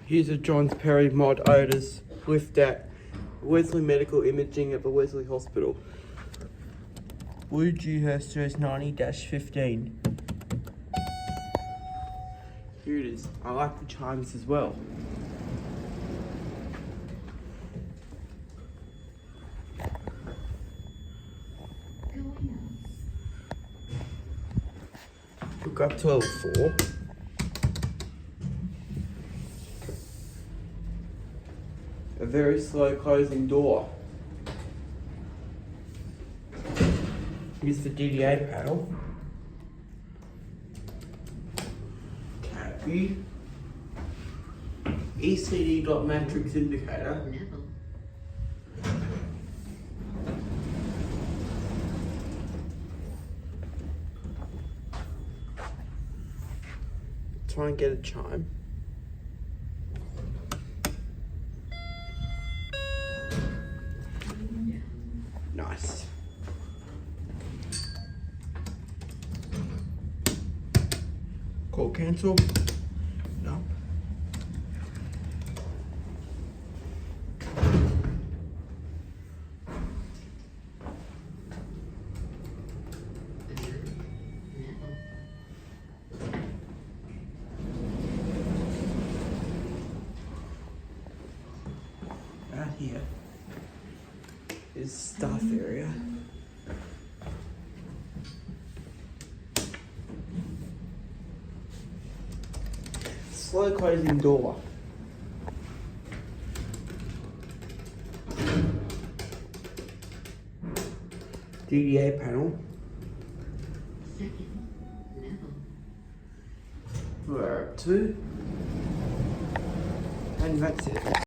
Here's a John Perry mod OTUS lift at Wesley Medical Imaging at the Wesley Hospital. Blue Dewhurst 90-15. Here it is. I like the chimes as well. Hook up to level 4. A very slow closing door. Here's the DDA panel. Canopy. ECD dot matrix indicator. Try and get a chime. Nice. Call cancel. No. Out here is staff area. Slow closing door. DDA panel. Second level. We're up to. And that's it.